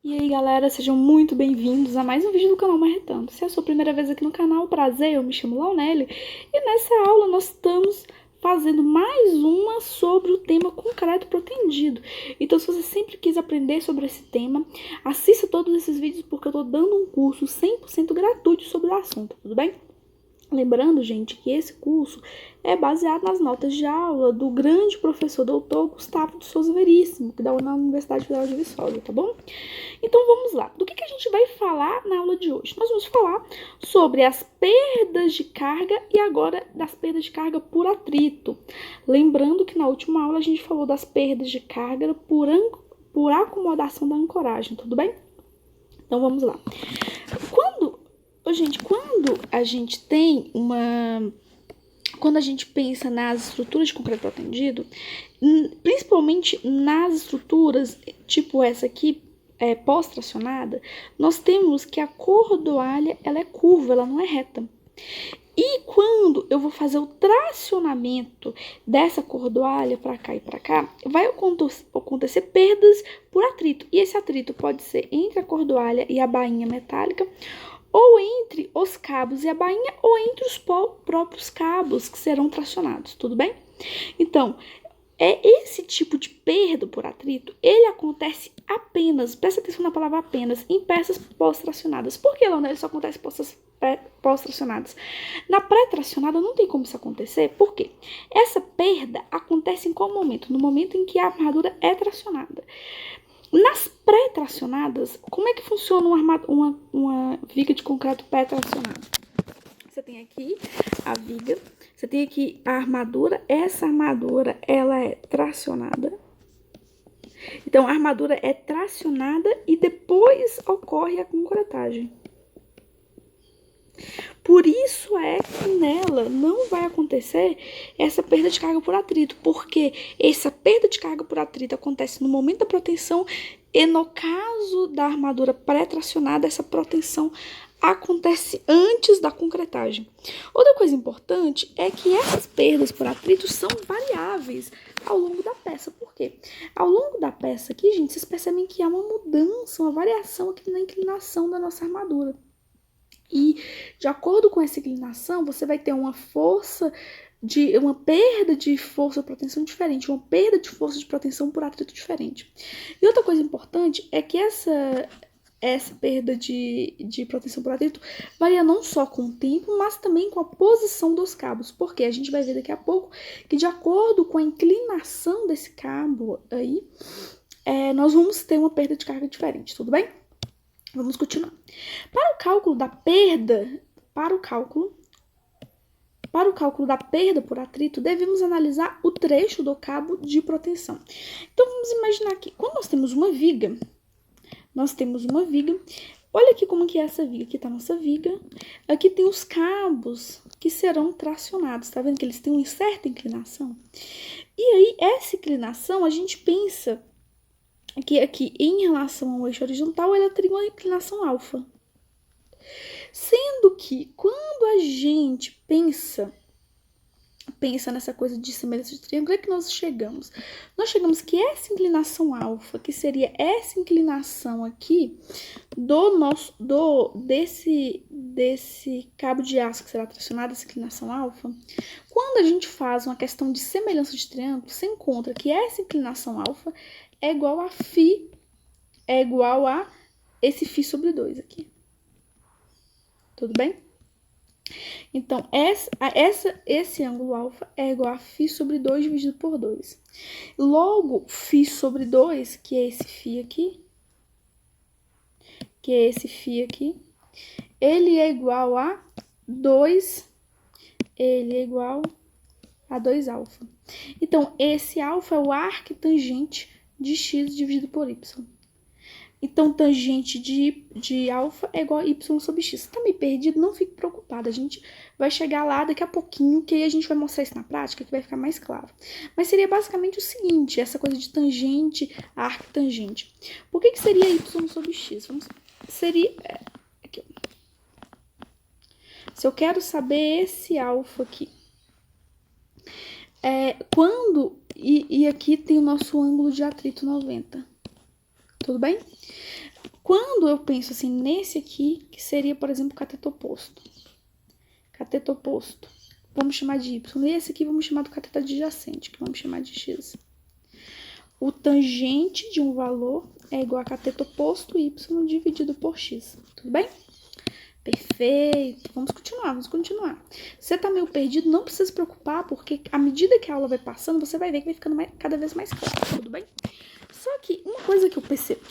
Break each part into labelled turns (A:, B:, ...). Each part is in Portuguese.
A: E aí galera, sejam muito bem-vindos a mais um vídeo do canal Marretando. Se é a sua primeira vez aqui no canal, prazer, eu me chamo Launelli e nessa aula nós estamos fazendo mais uma sobre o tema concreto protendido. Então se você sempre quis aprender sobre esse tema, assista todos esses vídeos porque eu tô dando um curso 100% gratuito sobre o assunto, tudo bem? Lembrando, gente, que esse curso é baseado nas notas de aula do grande professor doutor Gustavo de Souza Veríssimo, que dá na Universidade Federal de Viçosa, tá bom? Então vamos lá. Do que a gente vai falar na aula de hoje? Nós vamos falar sobre as perdas de carga e agora das perdas de carga por atrito. Lembrando que na última aula a gente falou das perdas de carga por acomodação da ancoragem, tudo bem? Então vamos lá. Quando a gente tem quando a gente pensa nas estruturas de concreto protendido, principalmente nas estruturas tipo essa aqui, pós-tracionada, nós temos que a cordoalha ela é curva, ela não é reta. E quando eu vou fazer o tracionamento dessa cordoalha para cá e para cá, vai acontecer perdas por atrito. E esse atrito pode ser entre a cordoalha e a bainha metálica, ou entre os cabos e a bainha, ou entre os próprios cabos que serão tracionados, tudo bem? Então, esse tipo de perda por atrito, ele acontece apenas, presta atenção na palavra apenas, em peças pós-tracionadas. Por que, Leonel, isso acontece em peças pós-tracionadas? Na pré-tracionada não tem como isso acontecer, por quê? Essa perda acontece em qual momento? No momento em que a armadura é tracionada. Nas pré-tracionadas, como é que funciona uma viga de concreto pré-tracionada? Você tem aqui a viga, você tem aqui a armadura, essa armadura ela é tracionada. Então a armadura é tracionada e depois ocorre a concretagem. Por isso é que nela não vai acontecer essa perda de carga por atrito, porque essa perda de carga por atrito acontece no momento da proteção e no caso da armadura pré-tracionada, essa proteção acontece antes da concretagem. Outra coisa importante é que essas perdas por atrito são variáveis ao longo da peça. Por quê? Ao longo da peça aqui, gente, vocês percebem que há uma mudança, uma variação aqui na inclinação da nossa armadura. E de acordo com essa inclinação, você vai ter uma perda de força de proteção diferente, uma perda de força de proteção por atrito diferente. E outra coisa importante é que essa perda de proteção por atrito varia não só com o tempo, mas também com a posição dos cabos. Porque a gente vai ver daqui a pouco que de acordo com a inclinação desse cabo aí, nós vamos ter uma perda de carga diferente, tudo bem? Vamos continuar. Para o cálculo da perda por atrito, devemos analisar o trecho do cabo de proteção. Então, vamos imaginar aqui, quando nós temos uma viga, olha aqui como que é essa viga, aqui está a nossa viga, aqui tem os cabos que serão tracionados, tá vendo que eles têm uma certa inclinação? E aí, essa inclinação, a gente pensa que aqui, em relação ao eixo horizontal, ela teria uma inclinação alfa. Sendo que, quando a gente pensa nessa coisa de semelhança de triângulo, é que nós chegamos? Nós chegamos que essa inclinação alfa, que seria essa inclinação aqui, desse cabo de aço que será tracionado, essa inclinação alfa, quando a gente faz uma questão de semelhança de triângulo, você encontra que essa inclinação alfa é igual a esse φ sobre 2 aqui. Tudo bem? Então, esse ângulo alfa é igual a φ sobre 2 dividido por 2. Logo, φ sobre 2, que é esse φ aqui, ele é igual a 2, alfa. Então, esse alfa é o arctangente de x dividido por y. Então, tangente de alfa é igual a y sobre x. Você tá meio perdido? Não fique preocupado. A gente vai chegar lá daqui a pouquinho, que aí a gente vai mostrar isso na prática, que vai ficar mais claro. Mas seria basicamente o seguinte, essa coisa de tangente, arctangente. Por que seria y sobre x? Seria... aqui. Se eu quero saber esse alfa aqui, e aqui tem o nosso ângulo de atrito 90. Tudo bem? Quando eu penso assim nesse aqui, que seria, por exemplo, cateto oposto. Cateto oposto. Vamos chamar de Y. E esse aqui vamos chamar do cateto adjacente, que vamos chamar de X. O tangente de um valor é igual a cateto oposto Y dividido por X. Tudo bem? Perfeito. Vamos continuar. Você tá meio perdido, não precisa se preocupar, porque à medida que a aula vai passando, você vai ver que vai ficando cada vez mais claro, tudo bem? Só que uma coisa que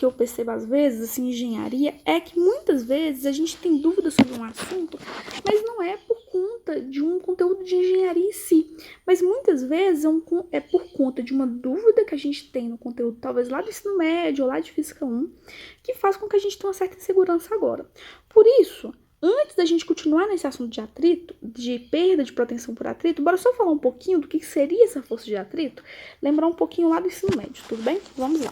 A: eu percebo às vezes, assim, em engenharia, é que muitas vezes a gente tem dúvidas sobre um assunto, mas não é por conta de um conteúdo de engenharia em si, mas muitas vezes é por conta de uma dúvida que a gente tem no conteúdo, talvez lá do ensino médio ou lá de Física 1, que faz com que a gente tenha uma certa insegurança agora. Por isso, antes da gente continuar nesse assunto de atrito, de perda de proteção por atrito, bora só falar um pouquinho do que seria essa força de atrito, lembrar um pouquinho lá do ensino médio, tudo bem? Vamos lá.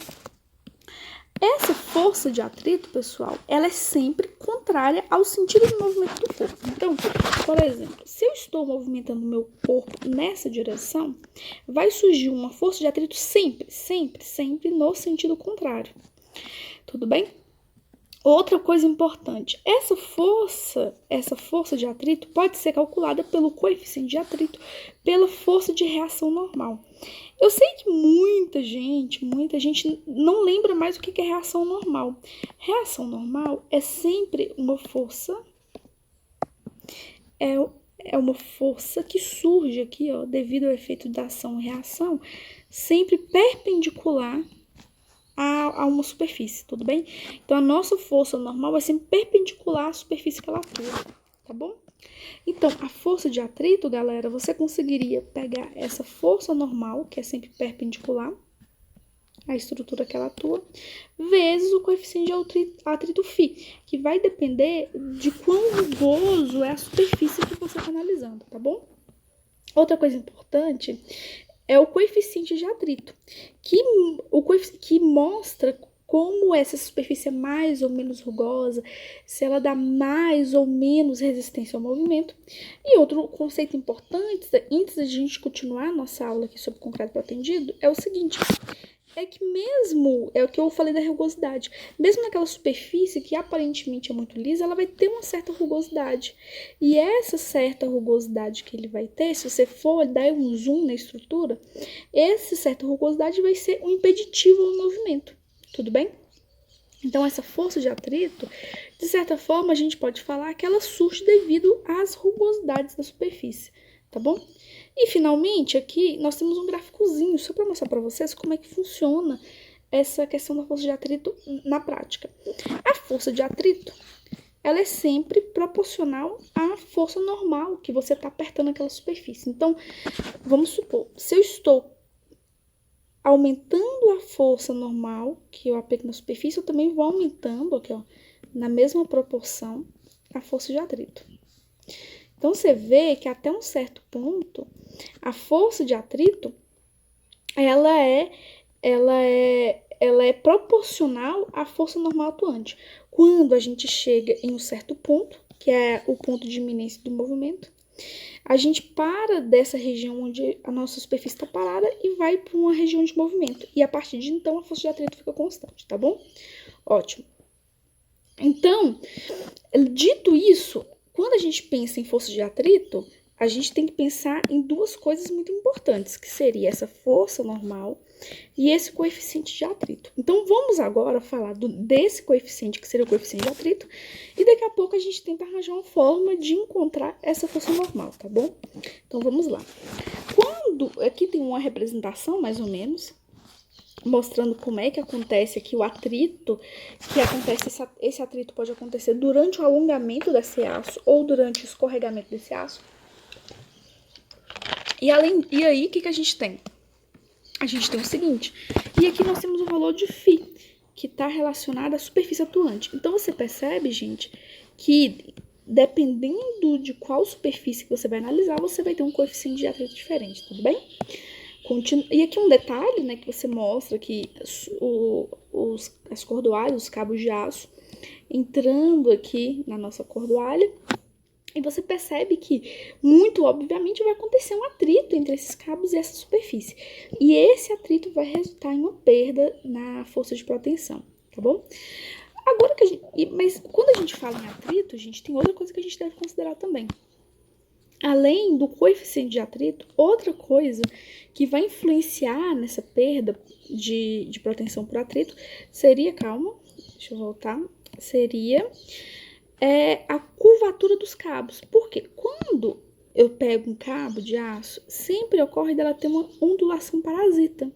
A: Essa força de atrito, pessoal, ela é sempre contrária ao sentido de movimento do corpo. Então, por exemplo, se eu estou movimentando meu corpo nessa direção, vai surgir uma força de atrito sempre no sentido contrário. Tudo bem? Outra coisa importante, essa força de atrito pode ser calculada pelo coeficiente de atrito, pela força de reação normal. Eu sei que muita gente não lembra mais o que é reação normal. Reação normal é sempre uma força, é uma força que surge aqui, ó, devido ao efeito da ação e reação, sempre perpendicular a uma superfície, tudo bem? Então, a nossa força normal vai ser perpendicular à superfície que ela atua, tá bom? Então, a força de atrito, galera, você conseguiria pegar essa força normal, que é sempre perpendicular à estrutura que ela atua, vezes o coeficiente de atrito φ, que vai depender de quão rugoso é a superfície que você está analisando, tá bom? Outra coisa importante é o coeficiente de atrito, que mostra como essa superfície é mais ou menos rugosa, se ela dá mais ou menos resistência ao movimento. E outro conceito importante, antes da gente continuar a nossa aula aqui sobre concreto protendido, é o seguinte, é que mesmo, é o que eu falei da rugosidade, mesmo naquela superfície que aparentemente é muito lisa, ela vai ter uma certa rugosidade. E essa certa rugosidade que ele vai ter, se você for dar um zoom na estrutura, essa certa rugosidade vai ser um impeditivo ao movimento, tudo bem? Então, essa força de atrito, de certa forma, a gente pode falar que ela surge devido às rugosidades da superfície, tá bom? E, finalmente, aqui nós temos um gráficozinho, só para mostrar para vocês como é que funciona essa questão da força de atrito na prática. A força de atrito, ela é sempre proporcional à força normal que você está apertando aquela superfície. Então, vamos supor, se eu estou aumentando a força normal que eu aplico na superfície, eu também vou aumentando aqui, ó, na mesma proporção, a força de atrito. Então, você vê que até um certo ponto, a força de atrito, ela é proporcional à força normal atuante. Quando a gente chega em um certo ponto, que é o ponto de iminência do movimento, a gente para dessa região onde a nossa superfície está parada e vai para uma região de movimento. E a partir de então, a força de atrito fica constante, tá bom? Ótimo. Então, dito isso, quando a gente pensa em força de atrito, a gente tem que pensar em duas coisas muito importantes, que seria essa força normal e esse coeficiente de atrito. Então, vamos agora falar desse coeficiente, que seria o coeficiente de atrito, e daqui a pouco a gente tenta arranjar uma forma de encontrar essa força normal, tá bom? Então, vamos lá. Aqui tem uma representação, mais ou menos, mostrando como é que acontece aqui o atrito, esse atrito pode acontecer durante o alongamento desse aço ou durante o escorregamento desse aço. E aí, o que a gente tem? A gente tem o seguinte, e aqui nós temos o valor de φ, que está relacionado à superfície atuante. Então, você percebe, gente, que dependendo de qual superfície que você vai analisar, você vai ter um coeficiente de atrito diferente, tudo bem? E aqui um detalhe, né, que você mostra que as cordoalhas, os cabos de aço, entrando aqui na nossa cordoalha, e você percebe que, muito obviamente, vai acontecer um atrito entre esses cabos e essa superfície. E esse atrito vai resultar em uma perda na força de proteção, tá bom? Agora, Mas quando a gente fala em atrito, gente, tem outra coisa que a gente deve considerar também. Além do coeficiente de atrito, outra coisa que vai influenciar nessa perda de proteção por atrito seria, calma, deixa eu voltar, seria a curvatura dos cabos. Porque quando eu pego um cabo de aço, sempre ocorre dela ter uma ondulação parasita.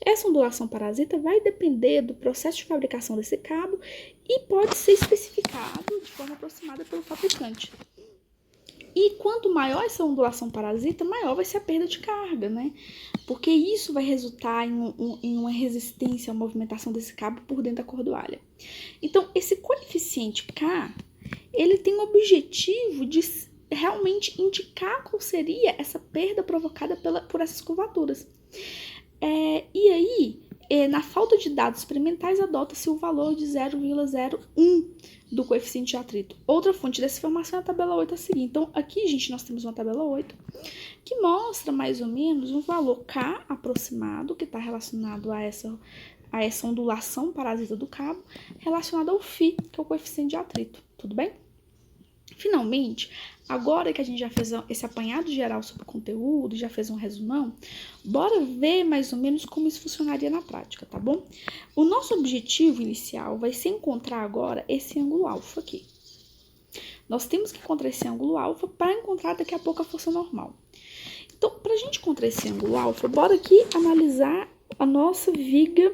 A: Essa ondulação parasita vai depender do processo de fabricação desse cabo e pode ser especificado de forma aproximada pelo fabricante. E quanto maior essa ondulação parasita, maior vai ser a perda de carga, né? Porque isso vai resultar em uma resistência à movimentação desse cabo por dentro da cordoalha. Então, esse coeficiente K, ele tem o objetivo de realmente indicar qual seria essa perda provocada por essas curvaturas. E aí, na falta de dados experimentais, adota-se o valor de 0,01 do coeficiente de atrito. Outra fonte dessa informação é a tabela 8 a seguir. Então, aqui, gente, nós temos uma tabela 8 que mostra mais ou menos um valor K aproximado, que está relacionado a essa ondulação parasita do cabo, relacionado ao φ, que é o coeficiente de atrito. Tudo bem? Finalmente, agora que a gente já fez esse apanhado geral sobre o conteúdo, já fez um resumão, bora ver mais ou menos como isso funcionaria na prática, tá bom? O nosso objetivo inicial vai ser encontrar agora esse ângulo alfa aqui. Nós temos que encontrar esse ângulo alfa para encontrar daqui a pouco a força normal. Então, para a gente encontrar esse ângulo alfa, bora aqui analisar a nossa viga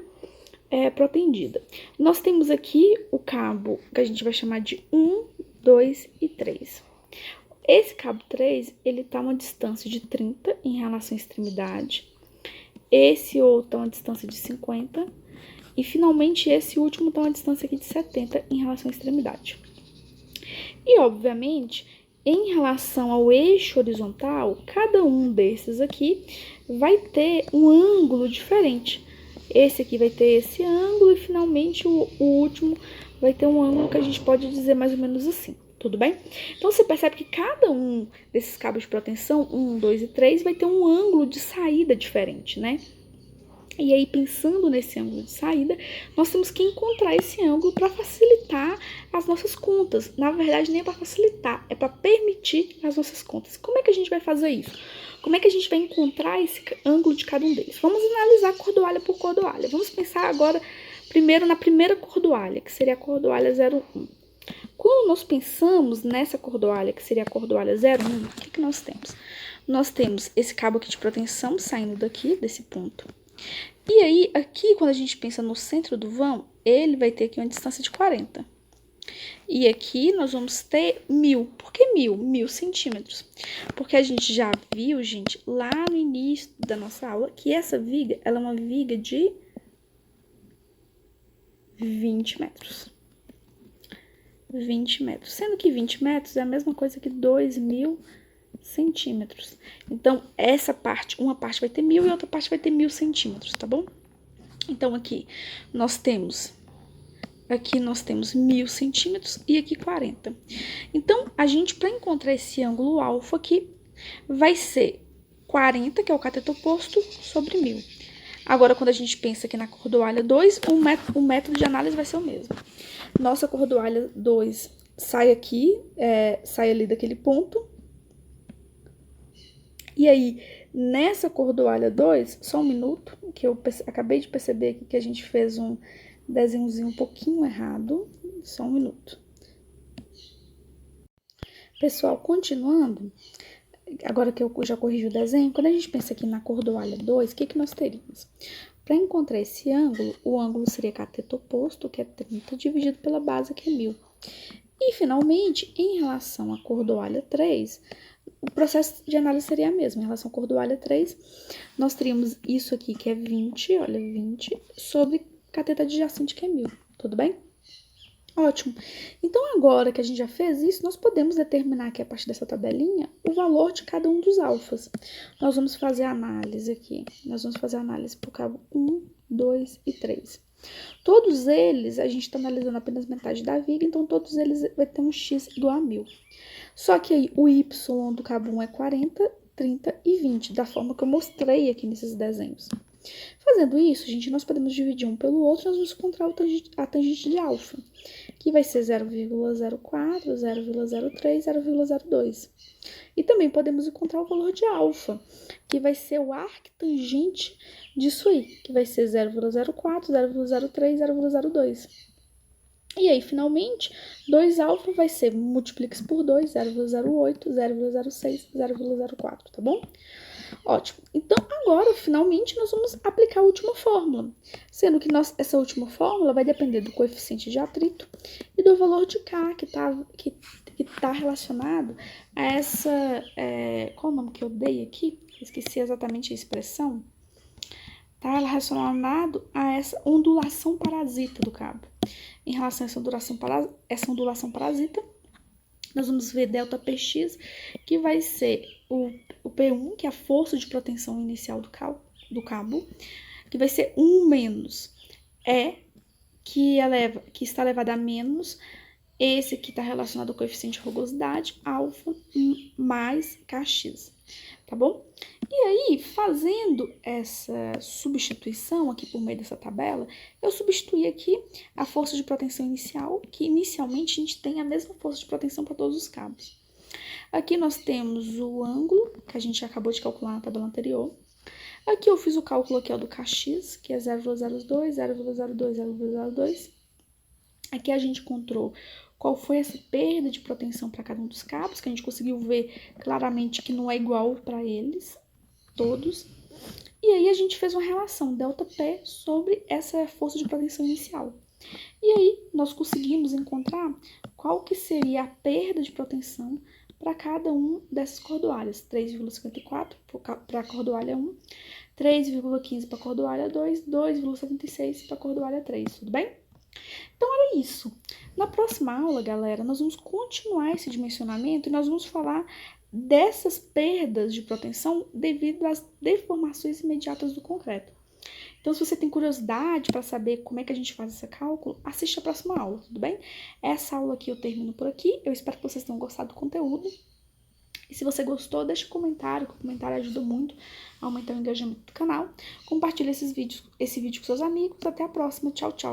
A: protendida. Nós temos aqui o cabo que a gente vai chamar de 1, 2 e 3. Esse cabo 3, ele está a uma distância de 30 em relação à extremidade. Esse outro está a uma distância de 50. E, finalmente, esse último está a uma distância aqui de 70 em relação à extremidade. E, obviamente, em relação ao eixo horizontal, cada um desses aqui vai ter um ângulo diferente. Esse aqui vai ter esse ângulo e, finalmente, o último vai ter um ângulo que a gente pode dizer mais ou menos assim. Tudo bem? Então, você percebe que cada um desses cabos de proteção, 1, 2 e 3, vai ter um ângulo de saída diferente, né? E aí, pensando nesse ângulo de saída, nós temos que encontrar esse ângulo para facilitar as nossas contas. Na verdade, nem é para facilitar, é para permitir as nossas contas. Como é que a gente vai fazer isso? Como é que a gente vai encontrar esse ângulo de cada um deles? Vamos analisar cordoalha por cordoalha. Vamos pensar agora, primeiro, na primeira cordoalha, que seria a cordoalha 01. Quando nós pensamos nessa cordoalha, que seria a cordoalha 01, o que nós temos? Nós temos esse cabo aqui de proteção saindo daqui, desse ponto. E aí, aqui, quando a gente pensa no centro do vão, ele vai ter aqui uma distância de 40. E aqui nós vamos ter 1000. Por que 1000? 1000 centímetros. Porque a gente já viu, gente, lá no início da nossa aula, que essa viga, ela é uma viga de 20 metros. 20 metros. Sendo que 20 metros é a mesma coisa que 2000 centímetros. Então, essa parte, uma parte vai ter 1000 e outra parte vai ter 1000 centímetros, tá bom? Então, aqui nós temos 1000 centímetros e aqui 40. Então, a gente, para encontrar esse ângulo alfa aqui, vai ser 40, que é o cateto oposto, sobre 1000. Agora, quando a gente pensa aqui na cordoalha 2, o método de análise vai ser o mesmo. Nossa cordoalha 2 sai aqui, sai ali daquele ponto. E aí, nessa cordoalha 2, só um minuto, que eu acabei de perceber aqui que a gente fez um desenhozinho um pouquinho errado. Só um minuto. Pessoal, continuando, agora que eu já corrigi o desenho, quando a gente pensa aqui na cordoalha 2, o que nós teríamos? Para encontrar esse ângulo, o ângulo seria cateto oposto, que é 30, dividido pela base, que é 1000. E, finalmente, em relação à cordoalha 3, o processo de análise seria o mesmo. Em relação à cordoalha 3, nós teríamos isso aqui, que é 20, olha, 20, sobre cateto adjacente, que é 1000. Tudo bem? Ótimo. Então, agora que a gente já fez isso, nós podemos determinar aqui, a partir dessa tabelinha, o valor de cada um dos alfas. Nós vamos fazer a análise aqui. Nós vamos fazer a análise por cabo 1, 2 e 3. Todos eles, a gente está analisando apenas metade da viga, então todos eles vai ter um x igual a 1000. Só que aí o y do cabo 1 é 40, 30 e 20, da forma que eu mostrei aqui nesses desenhos. Fazendo isso, gente, nós podemos dividir um pelo outro, nós vamos encontrar a tangente de alfa, que vai ser 0,04, 0,03, 0,02. E também podemos encontrar o valor de alfa, que vai ser o arctangente disso aí, que vai ser 0,04, 0,03, 0,02. E aí, finalmente, 2 alfa vai ser, multiplica por 2, 0,08, 0,06, 0,04, tá bom? Ótimo. Então, agora, finalmente, nós vamos aplicar a última fórmula. Sendo que essa última fórmula vai depender do coeficiente de atrito e do valor de K, que tá relacionado a essa... qual o nome que eu dei aqui? Esqueci exatamente a expressão. Está relacionado a essa ondulação parasita do cabo. Em relação a essa ondulação parasita, nós vamos ver ΔPx, que vai ser o P1, que é a força de proteção inicial do cabo, que vai ser 1 menos E, que está elevado a menos esse que está relacionado ao coeficiente de rugosidade, alfa, mais Kx, tá bom? E aí, fazendo essa substituição aqui por meio dessa tabela, eu substituí aqui a força de proteção inicial, que inicialmente a gente tem a mesma força de proteção para todos os cabos. Aqui nós temos o ângulo, que a gente acabou de calcular na tabela anterior. Aqui eu fiz o cálculo aqui, ó, do Kx, que é 0,02, 0,02, 0,02. Aqui a gente encontrou qual foi essa perda de proteção para cada um dos cabos, que a gente conseguiu ver claramente que não é igual para eles, todos. E aí a gente fez uma relação ΔP sobre essa força de proteção inicial. E aí nós conseguimos encontrar qual que seria a perda de proteção para cada um dessas cordoalhas. 3,54 para a cordoalha 1, 3,15 para a cordoalha 2, 2,76 para a cordoalha 3, tudo bem? Então, era isso. Na próxima aula, galera, nós vamos continuar esse dimensionamento e nós vamos falar dessas perdas de proteção devido às deformações imediatas do concreto. Então, se você tem curiosidade para saber como é que a gente faz esse cálculo, assiste a próxima aula, tudo bem? Essa aula aqui eu termino por aqui. Eu espero que vocês tenham gostado do conteúdo. E se você gostou, deixa um comentário, que o comentário ajuda muito a aumentar o engajamento do canal. Compartilhe esse vídeo com seus amigos. Até a próxima. Tchau, tchau.